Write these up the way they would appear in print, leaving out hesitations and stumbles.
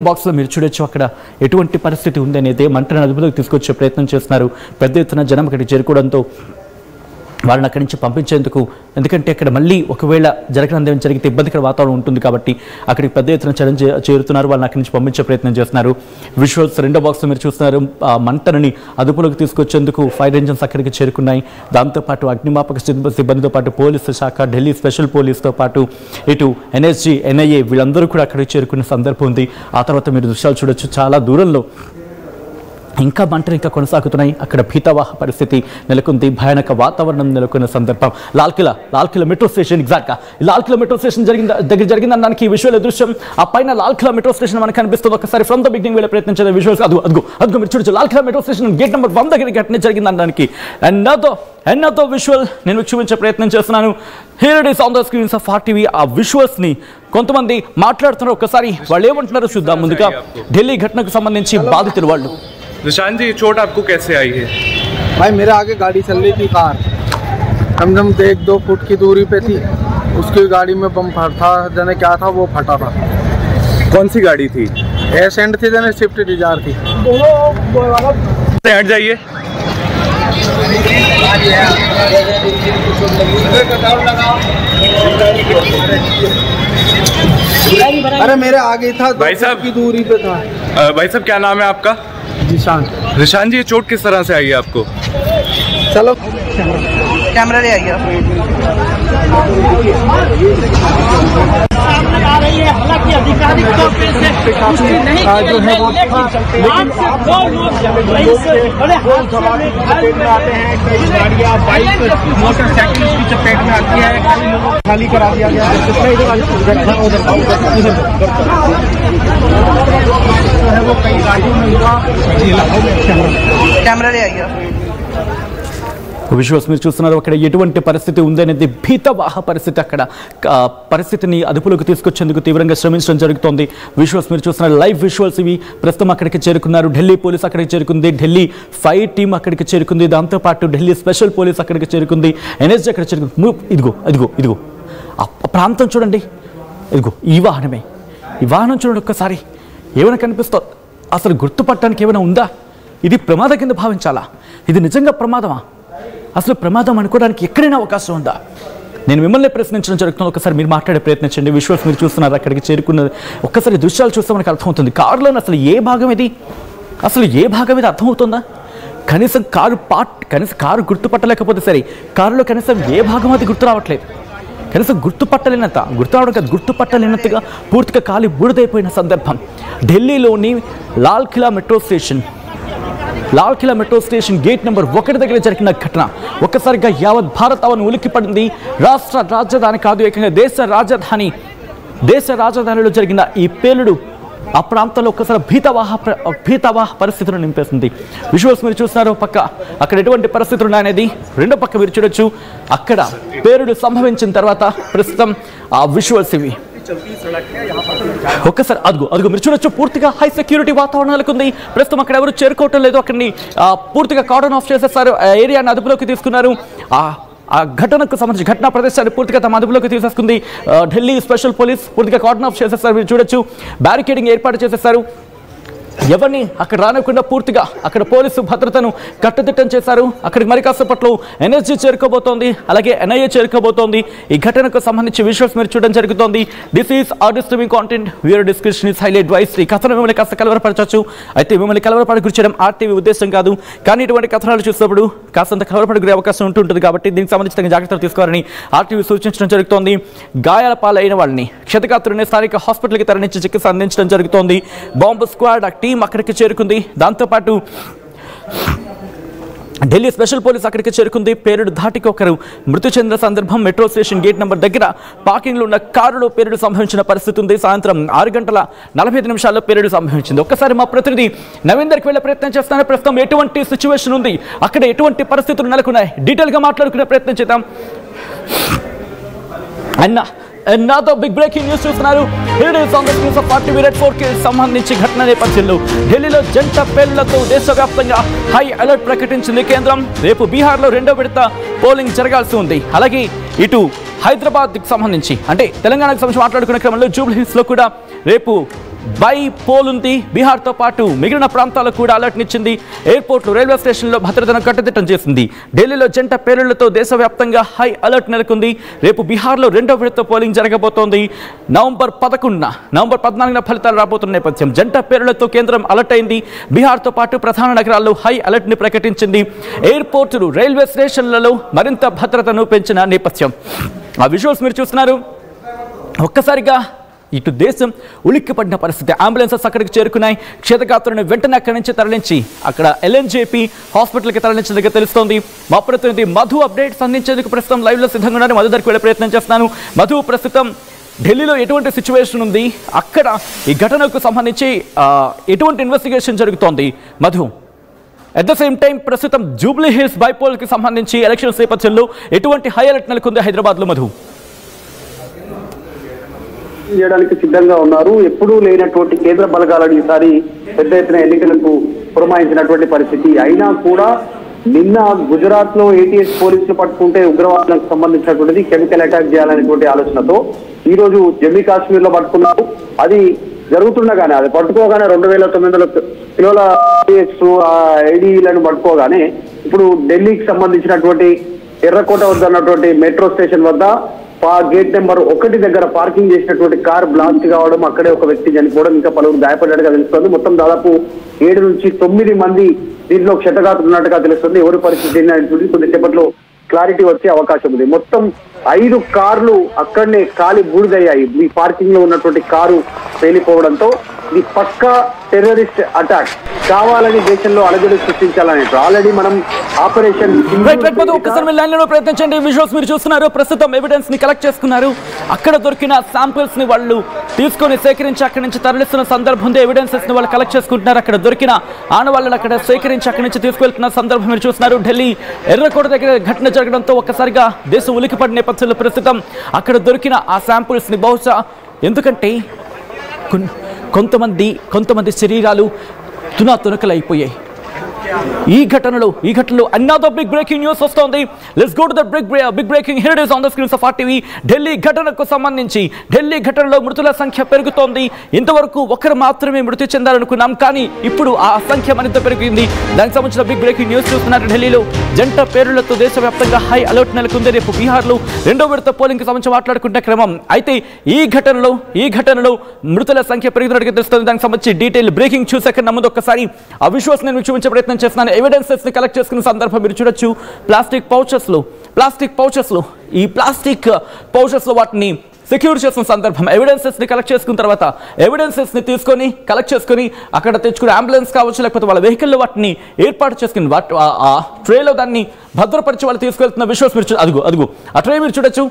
Box లో మీరు చూడొచ్చు అక్కడ ఎటువంటి పరిస్థితి ఉంది అనేది మంటను అదుపులోకి తీసుకొచ్చే ప్రయత్నం చేస్తున్నారు. పెద్ద ఎత్తున జనం అక్కడికి చేరుకోవడంతో వాళ్ళని అక్కడి నుంచి పంపించేందుకు, ఎందుకంటే అక్కడ మళ్ళీ ఒకవేళ జరగనందేమని జరిగితే ఇబ్బందికర వాతావరణం ఉంటుంది కాబట్టి అక్కడికి పెద్ద ఎత్తున చేరుతున్నారు. వాళ్ళని అక్కడి నుంచి పంపించే ప్రయత్నం చేస్తున్నారు. విజువల్స్ రెండో బాక్స్లో మీరు చూస్తున్నారు. మంటని అదుపులోకి తీసుకొచ్చేందుకు ఫైర్ ఇంజన్స్ అక్కడికి చేరుకున్నాయి. దాంతోపాటు అగ్నిమాపక సిబ్బందితో పాటు పోలీసు శాఖ, ఢిల్లీ స్పెషల్ పోలీస్తో పాటు ఇటు ఎన్ఎస్జీ, ఎన్ఐఏ వీళ్ళందరూ కూడా అక్కడికి చేరుకున్న సందర్భం ఉంది. ఆ తర్వాత మీరు దృశ్యాలు చూడొచ్చు, చాలా దూరంలో ఇంకా మంటలు ఇంకా కొనసాగుతున్నాయి. అక్కడ భీతవాహ పరిస్థితి నెలకొంది, భయానక వాతావరణం నెలకొన్న సందర్భం. లాల్ కిలా మెట్రో స్టేషన్, ఎగ్జాక్ట్గా లాల్ కిలా మెట్రో స్టేషన్ దగ్గర జరిగిందని దానికి విజువల్ దృశ్యం. ఆ పైన లాల్ కిలా మెట్రో స్టేషన్ మనకు కనిపిస్తుంది. ఒకసారి ఫ్రమ్ ద బిగినింగ్ వెళ్ళే ప్రయత్నం చేసే విజువల్స్ అదుగు మీరు చూడొచ్చు. Lal Qila metro station gate number 1 దగ్గర ఘటన జరిగిందని దానికి ఎన్నో విజువల్ నేను చూపించే ప్రయత్నం చేస్తున్నాను. Here it is on the screens of RTV. ఆ విజువల్స్ ని కొంతమంది మాట్లాడుతున్నారు, ఒకసారి వాళ్ళు ఏమంటున్నారో చూద్దాం. ముందుగా ఢిల్లీ ఘటనకు సంబంధించి బాధితులు వాళ్ళు. निशान जी, चोट आपको कैसे आई है? भाई मेरे आगे गाड़ी चल रही थी, कार कम से कम 1-2 फुट की दूरी पे थी, उसकी गाड़ी में बम फटा जने क्या था वो फटा था। कौन सी गाड़ी थी? एसेंट थी जने स्विफ्ट डिजायर थी। हट जाइए। अरे मेरे आगे था, भाई साहब की दूरी पे था। भाई साहब, क्या नाम है आपका? निशान जी, ये चोट किस तरह से आई है आपको? चलो कैमरा ले आइए। हालांकि अधिकारिक तौर पे पुष्टि नहीं की गई है, लेकिन आज से 2 लोग बड़े हादसे में आते हैं। कई गाड़ियां, बाइक, मोटरसाइकिल की चपेट में आती है, खाली करा दिया गया है। वो कई गाड़ियों में हुआ। कैमरा ले आइए। విజువల్స్ మీరు చూస్తున్నారు. అక్కడ ఎటువంటి పరిస్థితి ఉందనేది భీతవాహ పరిస్థితి. అక్కడ పరిస్థితిని అదుపులోకి తీసుకొచ్చేందుకు తీవ్రంగా శ్రమించడం జరుగుతోంది. విజువల్స్ మీరు చూస్తున్నారు, లైవ్ విజువల్స్ ఇవి. ప్రస్తుతం అక్కడికి చేరుకున్నారు. ఢిల్లీ పోలీస్ అక్కడికి చేరుకుంది, ఢిల్లీ ఫైర్ టీమ్ అక్కడికి చేరుకుంది, దాంతోపాటు ఢిల్లీ స్పెషల్ పోలీస్ అక్కడికి చేరుకుంది, ఎన్ఎస్జీ అక్కడ చేరుకుంది. ఇదిగో ఆ ప్రాంతం చూడండి. ఇదిగో ఈ వాహనం చూడండి ఒక్కసారి. ఏమైనా కనిపిస్తుంది? అసలు గుర్తుపట్టడానికి ఏమైనా ఉందా? ఇది ప్రమాదం కింద భావించాలా? ఇది నిజంగా ప్రమాదమా? అసలు ప్రమాదం అనుకోవడానికి ఎక్కడైనా అవకాశం ఉందా? నేను మిమ్మల్ని ప్రశ్నించడం జరుగుతుంది. ఒకసారి మీరు మాట్లాడే ప్రయత్నించండి. విజువల్స్ మీరు చూస్తున్నారు, అక్కడికి చేరుకున్నది. ఒక్కసారి దృశ్యాలు చూస్తే మనకు అర్థమవుతుంది. కారులోని అసలు ఏ భాగం ఇది అర్థమవుతుందా? కనీసం కారు గుర్తుపట్టలేకపోతే సరే, కారులో కనీసం ఏ భాగం అది గుర్తు రావట్లేదు. కనీసం గుర్తుపట్టలేనంతగా పూర్తిగా కాలి బూడిదైపోయిన సందర్భం. ఢిల్లీలోని Lal Qila metro station gate number 1 దగ్గర జరిగిన ఘటన ఒక్కసారిగా యావత్ భారతావని ఉలిక్కి పడింది. రాష్ట్ర రాజధాని కాదు, ఏకంగా దేశ రాజధానిలో జరిగిన ఈ పేలుడు ఆ ప్రాంతంలో ఒక్కసారి భీతవాహ పరిస్థితులను నింపేస్తుంది. విజువల్స్ మీరు చూస్తున్నారు. అక్కడ ఎటువంటి పరిస్థితులు ఉన్నాయనేది రెండో పక్క మీరు చూడొచ్చు. అక్కడ పేలుడు సంభవించిన తర్వాత ప్రస్తుతం ఆ విజువల్స్ ఇవి. ఒక్కసారి అదుగు మీరు చూడొచ్చు. పూర్తిగా హై సెక్యూరిటీ వాతావరణం నెలకొంది. ప్రస్తుతం అక్కడ ఎవరు చేరుకోవటం లేదు. అక్కడిని పూర్తిగా కార్డన్ ఆఫ్ చేసేస్తారు. ఏరియాని అదుపులోకి తీసుకున్నారు. ఆ ఘటనకు సంబంధించి ఘటనా ప్రదేశాన్ని పూర్తిగా తమ అదుపులోకి తీసేసుకుంది ఢిల్లీ స్పెషల్ పోలీస్. పూర్తిగా కార్డన్ ఆఫ్ చేసేస్తారు. మీరు చూడొచ్చు, బ్యారికేడింగ్ ఏర్పాటు చేసేస్తారు. ఎవరిని అక్కడ రానివ్వకుండా పూర్తిగా అక్కడ పోలీసు భద్రతను కట్టుదిట్టం చేశారు. అక్కడికి మరి కాసేపట్లో ఎన్ఎస్జీ చేరుకోబోతోంది, అలాగే ఎన్ఐఏ చేరుకోబోతోంది. ఈ ఘటనకు సంబంధించి విజువల్స్ మీరు చూడడం జరుగుతోంది. This is are disturbing content, viewer description is highly advised. ఈ కథను మిమ్మల్ని కాస్త కలవరపరచవచ్చు. అయితే మిమ్మల్ని కలవరపడి గురించడం RTV ఉద్దేశం కాదు, కానీ ఇటువంటి కథనాలు చూసినప్పుడు కాస్తంత కలవరపడి గురే అవకాశం ఉంటుంటుంది కాబట్టి దీనికి సంబంధించిన జాగ్రత్తలు తీసుకోవాలని RTV సూచించడం జరుగుతోంది. గాయాల పాలైన వాళ్ళని క్షతగాత్రుని స్థానిక హాస్పిటల్కి తరలించి చికిత్స అందించడం జరుగుతోంది. బాంబు స్క్వాడ్ టీం అక్కడికి చేరుకుంది. దాంతోపాటు ఢిల్లీ స్పెషల్ పోలీస్ అక్కడికి చేరుకుంది. పేలుడు ధాటికి ఒకరు మృతి చెందిన సందర్భం. మెట్రో స్టేషన్ గేట్ నెంబర్ దగ్గర పార్కింగ్లో ఉన్న కారులో పేలుడు సంభవించిన పరిస్థితి ఉంది. సాయంత్రం 6:45 పేలుడు సంభవించింది. ఒక్కసారి మా ప్రతినిధి నవీన్ దగ్గరికి వెళ్ళే ప్రయత్నం చేస్తాను. ప్రస్తుతం ఎటువంటి సిచ్యువేషన్ ఉంది, అక్కడ ఎటువంటి పరిస్థితులు నెలకొన్నాయి, డీటెయిల్గా మాట్లాడుకునే ప్రయత్నం చేద్దాం. Another big breaking news చూస్తున్నారు. Here is on the news of RTV Red 4K సంబంధించి ఘటన నేపథ్యంలో ఢిల్లీలో జంట పేలుళ్లతో దేశవ్యాప్తంగా హై అలర్ట్ ప్రకటించింది కేంద్రం. రేపు బీహార్లో 2వ విడత పోలింగ్ జరగాల్సి ఉంది. అలాగే ఇటు హైదరాబాద్కి సంబంధించి అంటే తెలంగాణకు సంబంధించి మాట్లాడుకునే క్రమంలో జూబ్లీ హిల్స్లో కూడా రేపు బై పోలుంది. బీహార్తో పాటు మిగిలిన ప్రాంతాలకు కూడా అలర్ట్నిచ్చింది. ఎయిర్పోర్ట్లు, రైల్వే స్టేషన్లో భద్రతను కట్టుదిట్టం చేసింది. ఢిల్లీలో జంట పేలుళ్లతో దేశవ్యాప్తంగా హై అలర్ట్ నెలకొంది. రేపు బీహార్లో 2వ విడత పోలింగ్ జరగబోతోంది. నవంబర్ 14న ఫలితాలు రాబోతున్న నేపథ్యం జంట పేలుళ్లతో కేంద్రం అలర్ట్ అయింది. బీహార్తో పాటు ప్రధాన నగరాల్లో హై అలర్ట్ని ప్రకటించింది. ఎయిర్పోర్టులు, రైల్వే స్టేషన్లలో మరింత భద్రతను పెంచిన నేపథ్యం. ఆ విజువల్స్ మీరు చూస్తున్నారు. ఒక్కసారిగా ఇటు దేశం ఉలిక్కిపడిన పరిస్థితి. అంబులెన్సెస్ అక్కడికి చేరుకున్నాయి. క్షతగాత్రులను వెంటనే అక్కడి నుంచి తరలించి అక్కడ LNJP హాస్పిటల్కి తరలించినట్టుగా తెలుస్తోంది. మా ప్రతినిధి మధు అప్డేట్స్ అందించేందుకు ప్రస్తుతం లైవ్లో సిద్ధంగా ఉన్నారు. మధు దగ్గరికి వెళ్ళే ప్రయత్నం చేస్తున్నాను. మధు, ప్రస్తుతం ఢిల్లీలో ఎటువంటి సిచ్యువేషన్ ఉంది? అక్కడ ఈ ఘటనకు సంబంధించి ఎటువంటి ఇన్వెస్టిగేషన్ జరుగుతోంది Madhu? At the same time ప్రస్తుతం జూబ్లీ హిల్స్ బైపోల్కి సంబంధించి ఎలక్షన్స్ నేపథ్యంలో ఎటువంటి హై అలర్ట్ నెలకొంది హైదరాబాద్లో మధు? చేయడానికి సిద్ధంగా ఉన్నారు. ఎప్పుడూ లేనటువంటి కేంద్ర బలగాలను ఈసారి పెద్ద ఎత్తున ఎన్నికలకు పురమాయించినటువంటి పరిస్థితి. అయినా కూడా నిన్న గుజరాత్ లో ATS పోలీసులు పట్టుకుంటే ఉగ్రవాదులకు సంబంధించినటువంటిది కెమికల్ అటాక్ చేయాలనేటువంటి ఆలోచనతో ఈ రోజు జమ్మూ కాశ్మీర్ లో పట్టుకున్నారు. అది జరుగుతుండగానే, అది పట్టుకోగానే 2900 కిలోల ఐడీలను పట్టుకోగానే ఇప్పుడు ఢిల్లీకి సంబంధించినటువంటి ఎర్రకోట వద్ద ఉన్నటువంటి మెట్రో స్టేషన్ వద్ద గేట్ నెంబర్ 1 దగ్గర పార్కింగ్ చేసినటువంటి కార్ బ్లాస్ట్ కావడం, అక్కడే ఒక వ్యక్తి చనిపోవడం, ఇంకా పలువురు గాయపడ్డట్టుగా తెలుస్తుంది. మొత్తం దాదాపు 7 నుంచి 9 మంది దీంట్లో క్షతగాత్రులు ఉన్నట్టుగా తెలుస్తుంది. ఎవరి పరిస్థితి కొద్దిసేపట్లో క్లారిటీ వచ్చే అవకాశం ఉంది. మొత్తం 5 కార్లు అక్కడనే కాలి బూడిదయ్యాయి. ఈ పార్కింగ్ లో ఉన్నటువంటి కారు పేలిపోవడంతో ఇది పక్కా టెర్రరిస్ట్ అటాక్, కావాలని దేశంలో అలజడి సృష్టించాలని. ఆల్రెడీ మనం ఆపరేషన్ ప్రయత్నించండి. విజువల్స్ మీరు చూస్తున్నారు. ప్రస్తుతం ఎవిడెన్స్ ని కలెక్ట్ చేసుకున్నారు. అక్కడ దొరికిన శాంపిల్స్ ని వాళ్ళు తీసుకొని సేకరించి అక్కడి నుంచి తరలిస్తున్న సందర్భంలో ఎవిడెన్సెస్ ని వాళ్ళు కలెక్ట్ చేసుకుంటున్నారు. అక్కడ దొరికిన ఆనవాళ్ళని అక్కడ సేకరించి అక్కడి నుంచి తీసుకెళ్తున్న సందర్భం మీరు చూస్తున్నారు. ఢిల్లీ ఎర్రకోట దగ్గర ఘటన జరగడంతో ఒక్కసారిగా దేశం ఉలికిపడిన నేపథ్యంలో ప్రస్తుతం అక్కడ దొరికిన ఆ శాంపిల్స్ ని బహుశా, ఎందుకంటే కొంతమంది శరీరాలు తునాతునకలైపోయాయి. ఈ ఘటనలో another big breaking news వస్తోంది. Let's go to the big breaking. Here it is on the screens of RTV. Delhi ఘటనకు సంబంధించి ఢిల్లీ ఘటనలో మృతుల సంఖ్య పెరుగుతోంది. ఇంతవరకు ఒకరు మాత్రమే మృతి చెందారనుకున్నాం, కానీ ఇప్పుడు ఆ సంఖ్య మరింత పెరిగింది. దానికి సంబంధించిన బిగ్ బ్రేకింగ్ న్యూస్ చూస్తున్నారు. ఢిల్లీలో జంట పేరులతో దేశవ్యాప్తంగా హై అలర్ట్ నెలకొంది. రేపు బీహార్లో 2వ విడత పోలింగ్ కి సంబంధించి మాట్లాడుకుంటే క్రమం. అయితే ఈ ఘటనలో మృతుల సంఖ్య పెరుగుతున్నట్టుగా తెలుస్తుంది. దానికి సంబంధించి డీటెయిల్ బ్రేకింగ్ చూసాక ముందు ఒక్కసారి ఆ విజువల్స్ నేను చూపించే ప్రయత్నం చేస్తున్నాను. ఎవిడెన్సెస్ ని కలెక్ట్ చేసుకున్న సందర్భం మీరు చూడొచ్చు. ప్లాస్టిక్ పౌచెస్ లో వాటిని సెక్యూర్ చేసిన సందర్భం. ఎవిడెన్సెస్ ని కలెక్ట్ చేసుకున్న తర్వాత ఎవిడెన్సెస్ ని కలెక్ట్ చేసుకుని అక్కడ తెచ్చుకుని అంబులెన్స్ కావచ్చు, లేకపోతే వాళ్ళ వెహికల్లో వాటిని ఏర్పాటు చేసుకుని ఆ ట్రేలో దాన్ని భద్రపరిచి వాళ్ళు తీసుకెళ్తున్న విజువల్స్ మీరు అదుగు ఆ ట్రే మీరు చూడొచ్చు.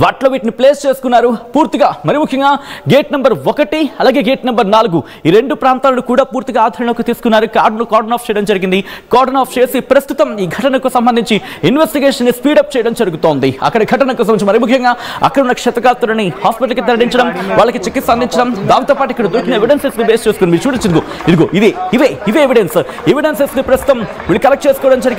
వాటిలో వీటిని ప్లేస్ చేసుకున్నారు పూర్తిగా. మరి ముఖ్యంగా గేట్ నెంబర్ 1 అలాగే గేట్ నెంబర్ 4 ఈ 2 ప్రాంతాలను కూడా పూర్తిగా ఆధీనంలోకి తీసుకున్నారు. కార్డన్ ఆఫ్ చేయడం జరిగింది. కార్డన్ ఆఫ్ చేసి ప్రస్తుతం ఈ ఘటనకు సంబంధించి ఇన్వెస్టిగేషన్ స్పీడప్ చేయడం జరుగుతోంది. అక్కడ ఘటనకు సంబంధించి మరి ముఖ్యంగా అక్కడ ఉన్న క్షతగాత్రులని హాస్పిటల్కి తరలించడం, వాళ్ళకి చికిత్స అందించడం, దాంతోపాటు ఇక్కడ దొరికిన ఎవిడెన్సెస్ ని బేస్ చేసుకుని మీరు చూడొచ్చు. ఇవే ఎవిడెన్సెస్ ని ప్రస్తుతం వీళ్ళు కలెక్ట్ చేసుకోవడం జరిగింది.